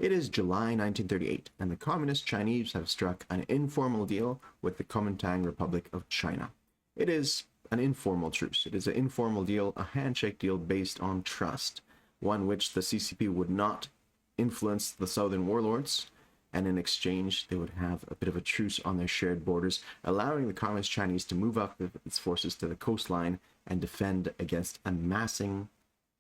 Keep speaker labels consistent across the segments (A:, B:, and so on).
A: It is July 1938, and the Communist Chinese have struck an informal deal with the Comintern Republic of China. It is an informal truce. It is an informal deal, a handshake deal based on trust, one which the CCP would not influence the southern warlords, and in exchange they would have a bit of a truce on their shared borders, allowing the Communist Chinese to move up its forces to the coastline and defend against a massing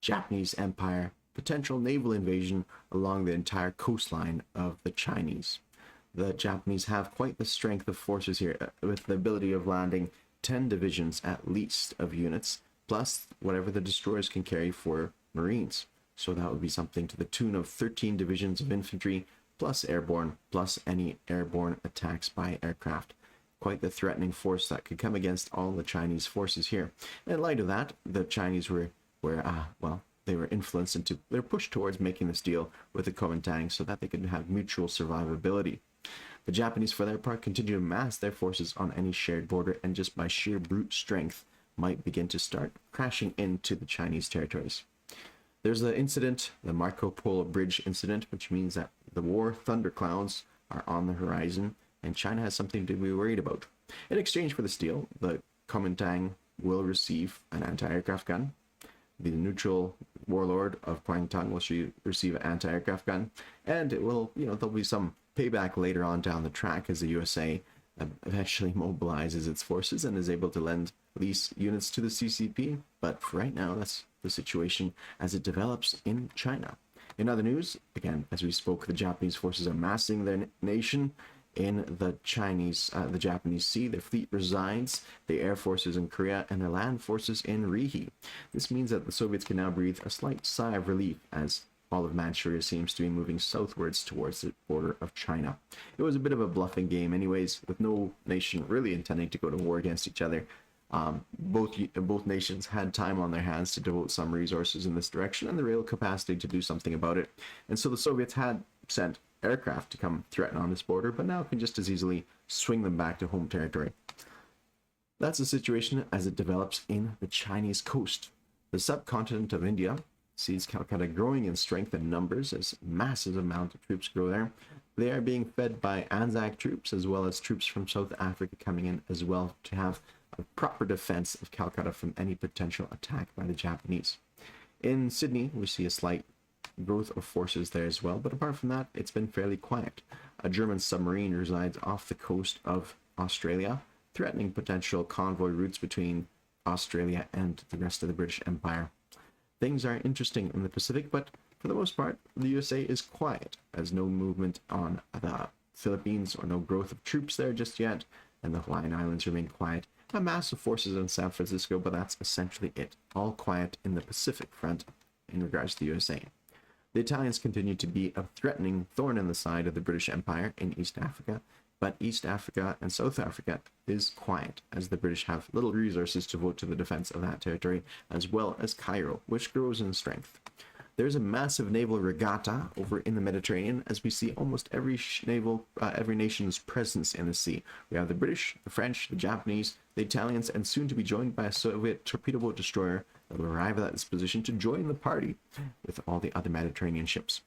A: Japanese empire potential naval invasion along the entire coastline of the Chinese. The Japanese have quite the strength of forces here, with the ability of landing 10 divisions at least of units, plus whatever the destroyers can carry for Marines. So that would be something to the tune of 13 divisions of infantry, plus airborne, plus any airborne attacks by aircraft. Quite the threatening force that could come against all the Chinese forces here. In light of that, the Chinese they were influenced into, they're pushed towards making this deal with the Comintern so that they could have mutual survivability. The Japanese, for their part, continue to mass their forces on any shared border, and just by sheer brute strength might begin to start crashing into the Chinese territories. There's the incident, the Marco Polo Bridge incident, which means that the war thunderclouds are on the horizon, and China has something to be worried about. In exchange for this deal, the Comintern will receive an anti-aircraft gun. The neutral warlord of Guangdong will receive an anti-aircraft gun, and it will, there'll be some payback later on down the track as the USA eventually mobilizes its forces and is able to lend lease units to the CCP. But for right now, that's the situation as it develops in China. In other news, again, as we spoke, the Japanese forces are massing their nation in the Japanese Sea. Their fleet resides, the air forces in Korea, and their land forces in Rihe. This means that the Soviets can now breathe a slight sigh of relief as all of Manchuria seems to be moving southwards towards the border of China. It was a bit of a bluffing game anyways, with no nation really intending to go to war against each other. Both nations had time on their hands to devote some resources in this direction and the real capacity to do something about it. And so the Soviets had sent aircraft to come threaten on this border, but now can just as easily swing them back to home territory. That's the situation as it develops in the Chinese coast. The subcontinent of India sees Calcutta growing in strength and numbers as massive amount of troops grow there. They are being fed by Anzac troops as well as troops from South Africa coming in as well to have a proper defense of Calcutta from any potential attack by the Japanese. In Sydney, we see a slight growth of forces there as well, but apart from that, it's been fairly quiet. A German submarine resides off the coast of Australia, threatening potential convoy routes between Australia and the rest of the British Empire. Things are interesting in the Pacific, but for the most part, the USA is quiet, as no movement on the Philippines or no growth of troops there just yet, and the Hawaiian Islands remain quiet. A mass of forces in San Francisco, but that's essentially it. All quiet in the Pacific front in regards to the USA. The Italians continue to be a threatening thorn in the side of the British Empire in East Africa, but East Africa and South Africa is quiet, as the British have little resources to devote to the defense of that territory, as well as Cairo, which grows in strength. There's a massive naval regatta over in the Mediterranean, as we see almost every nation's presence in the sea. We have the British, the French, the Japanese, the Italians, and soon to be joined by a Soviet torpedo boat destroyer that will arrive at this position to join the party with all the other Mediterranean ships.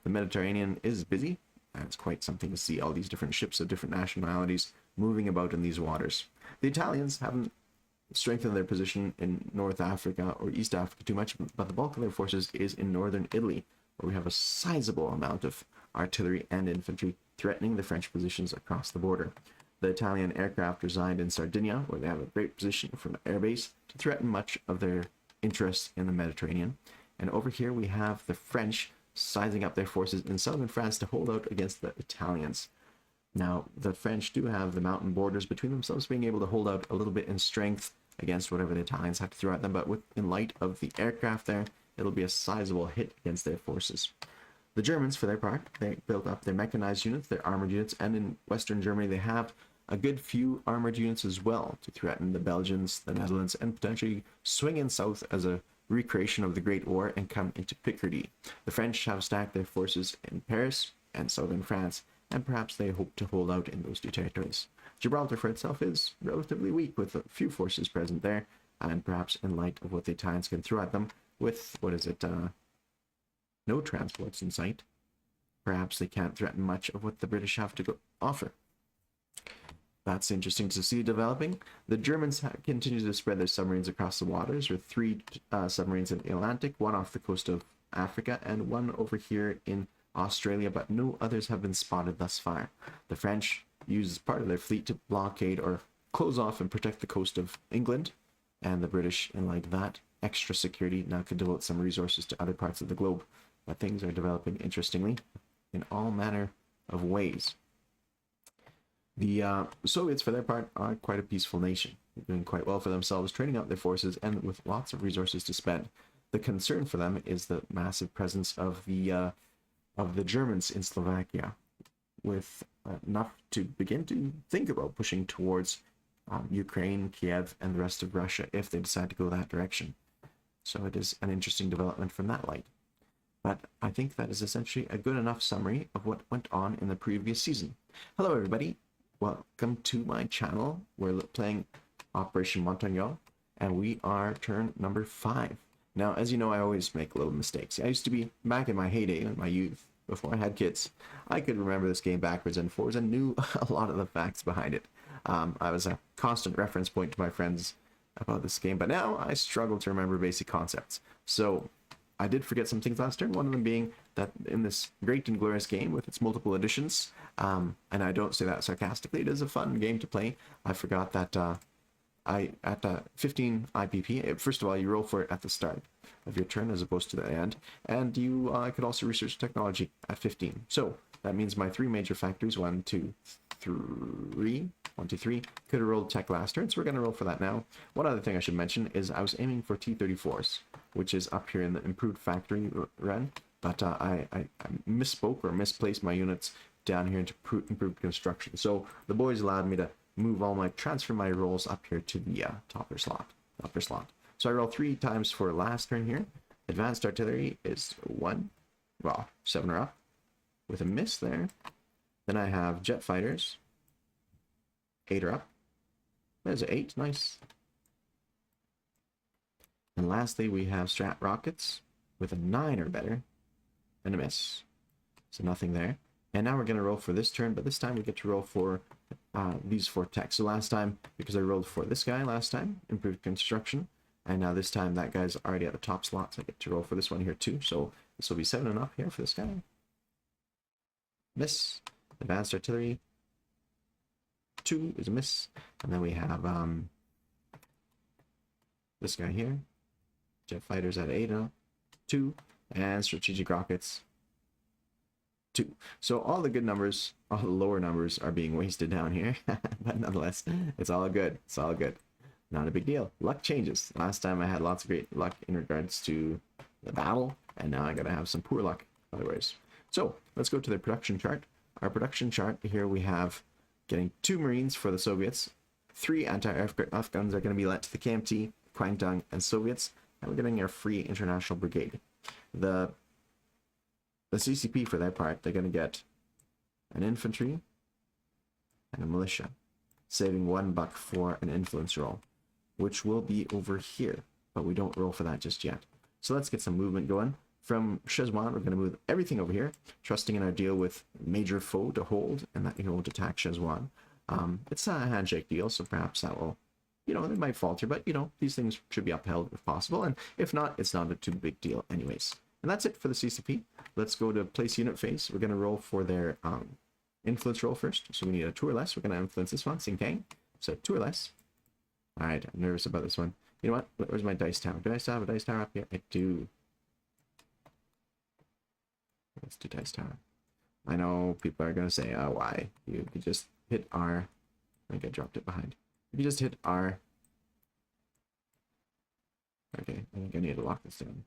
A: The Mediterranean is busy, and it's quite something to see all these different ships of different nationalities moving about in these waters. The Italians haven't strengthen their position in North Africa or East Africa too much, but the bulk of their forces is in northern Italy, where we have a sizable amount of artillery and infantry threatening the French positions across the border. The Italian aircraft reside in Sardinia, where they have a great position from an airbase to threaten much of their interests in the Mediterranean. And over here we have the French sizing up their forces in southern France to hold out against the Italians. Now, the French do have the mountain borders between themselves, being able to hold out a little bit in strength against whatever the Italians have to throw at them, but in light of the aircraft there, it'll be a sizable hit against their forces. The Germans, for their part, they built up their mechanized units, their armored units, and in Western Germany they have a good few armored units as well to threaten the Belgians, the Netherlands, and potentially swing in south as a recreation of the Great War and come into Picardy. The French have stacked their forces in Paris and southern France, and perhaps they hope to hold out in those two territories. Gibraltar for itself is relatively weak, with a few forces present there, and perhaps in light of what the Italians can throw at them with, no transports in sight. perhaps they can't threaten much of what the British have to offer. That's interesting to see developing. The Germans continue to spread their submarines across the waters, with 3 submarines in the Atlantic, 1 off the coast of Africa, and 1 over here in Australia, but no others have been spotted thus far. The French use part of their fleet to blockade or close off and protect the coast of England, and the British, in like that extra security, now can devote some resources to other parts of the globe. But things are developing interestingly in all manner of ways. The Soviets, for their part, are quite a peaceful nation. They're doing quite well for themselves, training up their forces, and with lots of resources to spend. The concern for them is the massive presence of the Germans in Slovakia, with enough to begin to think about pushing towards Ukraine, Kiev, and the rest of Russia if they decide to go that direction. So it is an interesting development from that light. But I think that is essentially a good enough summary of what went on in the previous season. Hello, everybody. Welcome to my channel. We're playing Operation Montagnards, and we are turn number 5. Now, as you know, I always make little mistakes. I used to be, back in my heyday, in my youth, before I had kids, I could remember this game backwards and forwards and knew a lot of the facts behind it. I was a constant reference point to my friends about this game, but now I struggle to remember basic concepts. So I did forget some things last turn, one of them being that in this great and glorious game with its multiple editions, and I don't say that sarcastically, it is a fun game to play. I forgot that at 15 IPP, first of all, you roll for it at the start of your turn as opposed to the end, and you could also research technology at 15. So that means my 3 major factories, 1, 2, 3, could have rolled tech last turn, so we're going to roll for that now. One other thing I should mention is I was aiming for T-34s, which is up here in the improved factory run, but I misspoke or misplaced my units down here into improved construction. So the boys allowed me to transfer my rolls up here to the upper slot. So I roll 3 times for last turn here. Advanced artillery is 1, 7 are up, with a miss there. Then I have jet fighters, 8 are up. There's an 8, nice. And lastly, we have strat rockets with a 9 or better, and a miss. So nothing there. And now we're going to roll for this turn, but this time we get to roll for these 4 techs. So last time, because I rolled for this guy last time, improved construction, and now this time that guy's already at the top slot, so I get to roll for this one here too. So this will be 7 and up here for this guy. Miss. Advanced artillery, 2 is a miss. And then we have this guy here. Jet fighters at 8 up, 2, and strategic rockets, 2. So all the good numbers, all the lower numbers are being wasted down here, but nonetheless, it's all good. It's all good. Not a big deal. Luck changes. Last time I had lots of great luck in regards to the battle, and now I gotta have some poor luck otherwise. So let's go to the production chart. Our production chart here, we have getting 2 Marines for the Soviets, 3 anti-aircraft guns are going to be lent to the KMT, Kwangtung, and Soviets, and we're getting our Free International Brigade. The CCP, for their part, they're going to get an infantry and a militia, saving $1 for an influence roll, which will be over here, but we don't roll for that just yet. So let's get some movement going. From Szechwan, we're going to move everything over here, trusting in our deal with major foe to hold, and that he won't attack Szechwan. It's a handshake deal, so perhaps that will, they might falter, but, these things should be upheld if possible, and if not, it's not a too big deal anyways. And that's it for the CCP. Let's go to place unit phase. We're going to roll for their influence roll first, so we need a 2 or less. We're going to influence this one, Sing Kang, so 2 or less. All right, I'm nervous about this one. You know what? Where's my dice tower? Do I still have a dice tower up here? I do. Let's do dice tower. I know people are going to say, oh, why? You could just hit R. I think I dropped it behind. If you just hit R. Okay, I think I need to lock this down.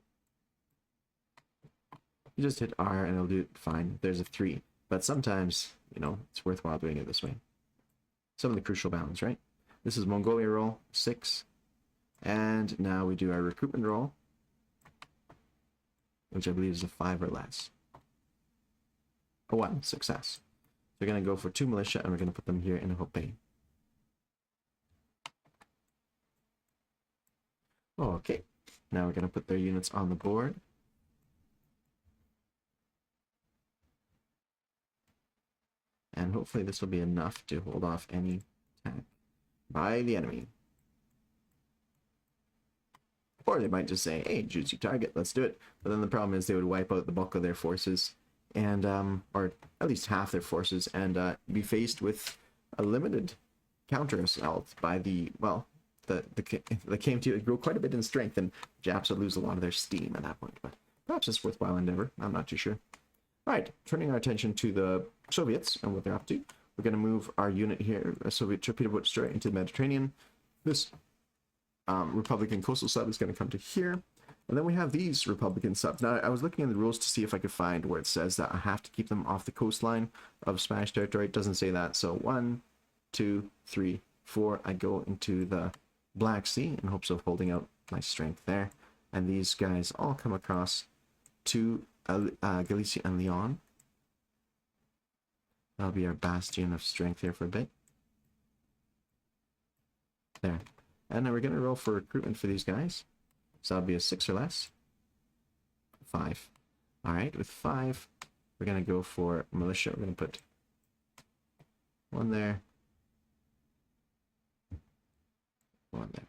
A: You just hit R and it'll do it fine. There's a 3. But sometimes, it's worthwhile doing it this way. Some of the crucial balance, right? This is Mongolia roll, 6. And now we do our recruitment roll, which I believe is a 5 or less. A 1, success. We're going to go for 2 militia, and we're going to put them here in Hopei. Okay, now we're going to put their units on the board. And hopefully this will be enough to hold off any attack by the enemy. Or they might just say, hey, juicy target, let's do it. But then the problem is they would wipe out the bulk of their forces, and or at least half their forces, and be faced with a limited counter assault by the, well, the KMT would grow quite a bit in strength, and Japs would lose a lot of their steam at that point. But perhaps it's a worthwhile endeavor. I'm not too sure. All right, turning our attention to the Soviets and what they're up to. We're going to move our unit here, a Soviet torpedo boat destroyer, into the Mediterranean. This Republican coastal sub is going to come to here. And then we have these Republican subs. Now, I was looking in the rules to see if I could find where it says that I have to keep them off the coastline of Spanish territory. It doesn't say that. So 1, 2, 3, 4. I go into the Black Sea in hopes of holding out my strength there. And these guys all come across to Galicia and Leon. That'll be our bastion of strength here for a bit. There. And then we're going to roll for recruitment for these guys. So that'll be a 6 or less. 5. Alright, with 5, we're going to go for militia. We're going to put 1 there. 1 there.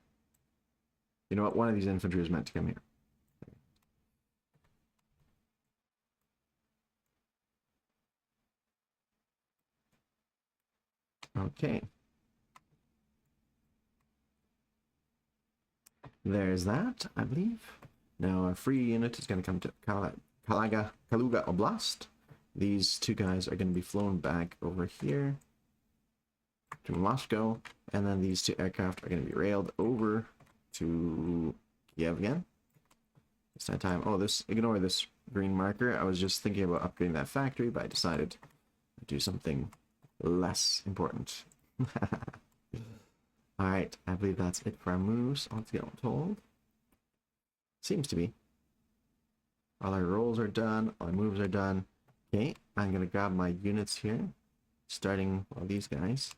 A: You know what? One of these infantry is meant to come here. Okay. There's that, I believe. Now, a free unit is going to come to Kaluga Oblast. These two guys are going to be flown back over here to Moscow. And then these 2 aircraft are going to be railed over to Kiev again. This time, oh, ignore this green marker. I was just thinking about upgrading that factory, but I decided to do something less important. Alright, I believe that's it for our moves. Let's get told. Seems to be. All our rolls are done. All our moves are done. Okay, I'm going to grab my units here. Starting with these guys.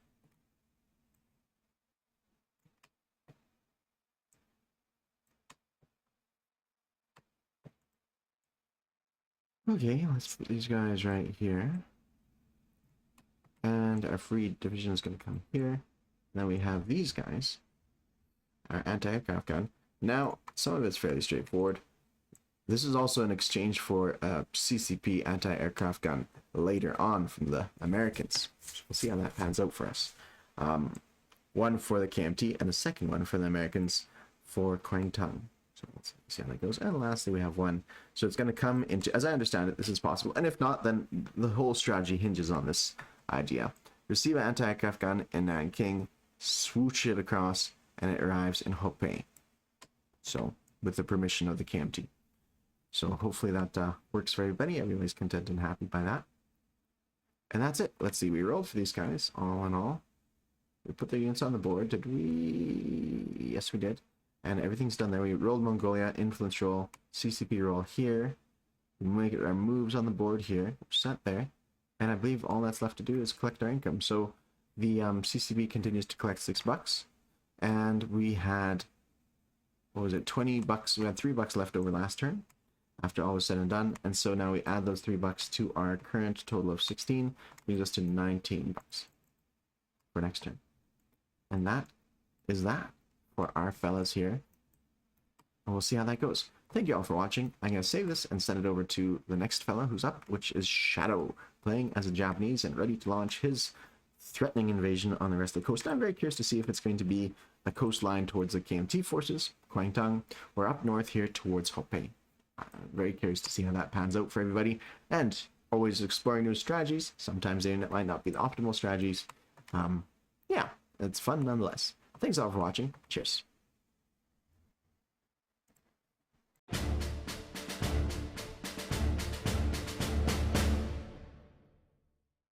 A: Okay, let's put these guys right here. And our free division is going to come here. Then we have these guys, our anti-aircraft gun. Now, some of it's fairly straightforward. This is also an exchange for a CCP anti-aircraft gun later on from the Americans. So we'll see how that pans out for us. One for the KMT and the second one for the Americans for Comintern. So let's see how that goes. And lastly, we have one. So it's going to come into, as I understand it, this is possible. And if not, then the whole strategy hinges on this idea. Receive an anti-aircraft gun in Nanking, swoosh it across, and it arrives in Hopei. So, with the permission of the KMT. So hopefully that works for everybody. Everybody's content and happy by that. And that's it. Let's see, we rolled for these guys, all in all. We put the units on the board. Did we? Yes, we did. And everything's done there. We rolled Mongolia, influence roll, CCP roll here. We make our moves on the board here, set there. And I believe all that's left to do is collect our income. So the CCP continues to collect $6. And we had, what was it, $20? We had $3 left over last turn, after all was said and done. And so now we add those $3 to our current total of 16, brings us to $19 for next turn. And that is that for our fellas here. And we'll see how that goes. Thank you all for watching. I'm going to save this and send it over to the next fella who's up, which is Shadow, playing as a Japanese and ready to launch his threatening invasion on the rest of the coast. I'm very curious to see if it's going to be a coastline towards the KMT forces, Kwangtung, or up north here towards Hopei. Very curious to see how that pans out for everybody. And always exploring new strategies. Sometimes they might not be the optimal strategies. Yeah, it's fun nonetheless. Thanks all for watching. Cheers.